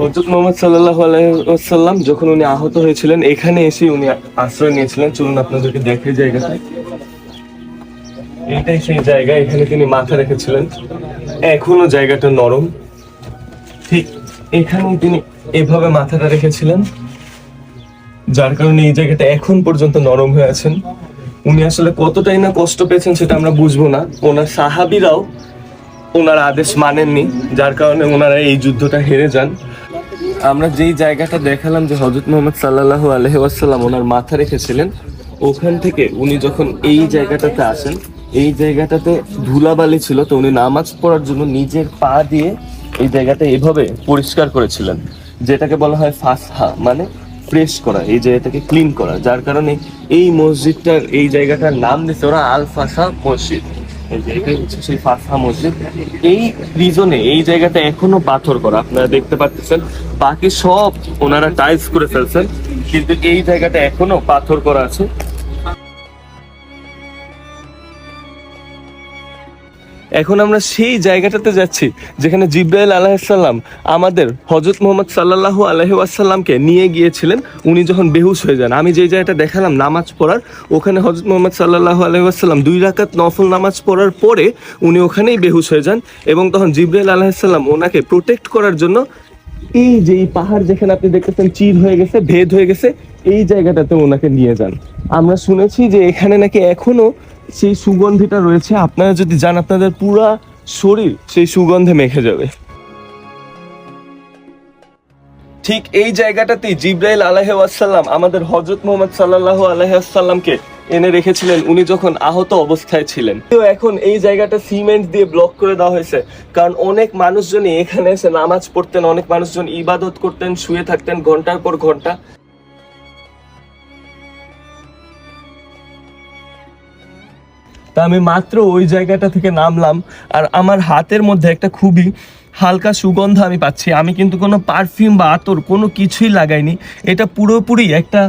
হযরত মুহাম্মদ সাল্লাল্লাহু আলাইহি ওয়াসাল্লাম যখন উনি আহত হয়েছিলেন এখানে এসে উনি আশ্রয় নিয়েছিলেন। চলুন আপনাদেরকে দেখে জায়গাটা। এটাই সেই জায়গা, এখানে তিনি মাথা রেখেছিলেন। এখনো জায়গাটা নরম, ঠিক এখানেই তিনি এভাবে মাথাটা রেখেছিলেন, যার কারণে এই জায়গাটা এখন পর্যন্ত নরম হয়ে আছেন। উনি আসলে কতটাই না কষ্ট পেয়েছেন সেটা আমরা বুঝবো না। ওনার সাহাবীরাও ওনার আদেশ মানেননি, যার কারণে ওনারা এই যুদ্ধটা হেরে যান। আমরা যেই জায়গাটা দেখালাম যে হযরত মুহাম্মদ সাল্লাল্লাহু আলাইহি ওয়াসাল্লাম ওনার মাথা রেখেছিলেন, ওখান থেকে উনি যখন এই জায়গাটাতে আসেন, এই জায়গাটাতে ধুলাবালি ছিল, তো উনি নামাজ পড়ার জন্য নিজের পা দিয়ে এই জায়গাটা এভাবে পরিষ্কার করেছিলেন, যেটাকে বলা হয় ফাসহা, মানে ফ্রেশ করা, এই জায়গাটাকে ক্লিন করা। যার কারণে এই মসজিদটার, এই জায়গাটার নাম দিচ্ছে ওরা আল ফাসহা মসজিদ। এটাই হচ্ছে সেই ফাসহা মসজিদ। এই রিজনে এই জায়গাটা এখনো পাথর করা, আপনারা দেখতে পাচ্ছেন। বাকি সব ওনারা টাইলস করে ফেলছেন, কিন্তু এই জায়গাটা এখনো পাথর করা আছে। এখন আমরা সেই জায়গাটাতে যাচ্ছি যেখানে জিবরাইল আলাইহিস সালাম আমাদের হযরত মুহাম্মদ সাল্লাল্লাহু আলাইহি ওয়াসাল্লামকে নিয়ে গিয়েছিলেন উনি যখন বেহুশ হয়ে যান। আমি যে জায়গাটা দেখালাম নামাজ পড়ার, ওখানে হযরত মুহাম্মদ সাল্লাল্লাহু আলাইহি ওয়াসাল্লাম 2 রাকাত নফল নামাজ পড়ার পরে উনি ওখানেই বেহুশ হয়ে যান, এবং তখন জিবরাইল আলাইহিস সালাম ওনাকে প্রোটেক্ট করার জন্য এই যে এই পাহাড় যেখানে আপনি দেখতেছেন চির হয়ে গেছে, ভেদ হয়ে গেছে, এই জায়গাটাতে ওনাকে নিয়ে যান। আমরা শুনেছি যে এখানে নাকি এখনো সেই সুগন্ধিটা রয়েছে। আপনারা যদি যান আপনাদের পুরা শরীর সেই সুগন্ধে মেখে যাবে। ঠিক এই জায়গাটাতেই জিবরাইল আলাইহিস সালাম আমাদের হযরত মুহাম্মদ সাল্লাল্লাহু আলাইহি ওয়াসাল্লামকে এনে রেখেছিলেন উনি যখন আহত অবস্থায় ছিলেন। তো এখন এই জায়গাটা সিমেন্ট দিয়ে ব্লক করে দেওয়া হয়েছে, কারণ অনেক মানুষজনই এখানে এসে নামাজ পড়তেন, অনেক মানুষজন ইবাদত করতেন, শুয়ে থাকতেন ঘন্টার পর ঘন্টা। তা আমি মাত্র ওই জায়গাটা থেকে নামলাম, আর আমার হাতের মধ্যে একটা খুবই হালকা সুগন্ধ আমি পাচ্ছি। আমি কিন্তু কোনো পারফিউম বা আতর কোনো কিছুই লাগাইনি। এটা পুরোপুরি একটা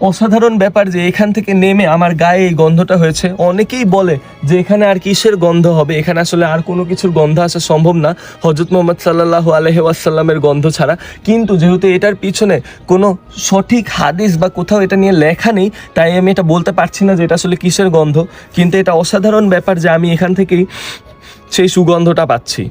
অসাধারণ ব্যাপার যে এখান থেকে নেমে আমার গায়ে এই গন্ধটা হয়েছে। অনেকেই বলে যে এখানে আর কিসের গন্ধ হবে, এখানে আসলে আর কোনো কিছুর গন্ধ আসা সম্ভব না হযরত মুহাম্মদ সাল্লাল্লাহু আলাইহি ওয়াসাল্লামের গন্ধ ছাড়া। কিন্তু যেহেতু এটার পিছনে কোনো সঠিক হাদিস বা কোথাও এটা নিয়ে লেখা নেই, তাই আমি এটা বলতে পারছি না যে এটা আসলে কিসের গন্ধ। কিন্তু এটা অসাধারণ ব্যাপার যে আমি এখান থেকেই সেই সুগন্ধটা পাচ্ছি।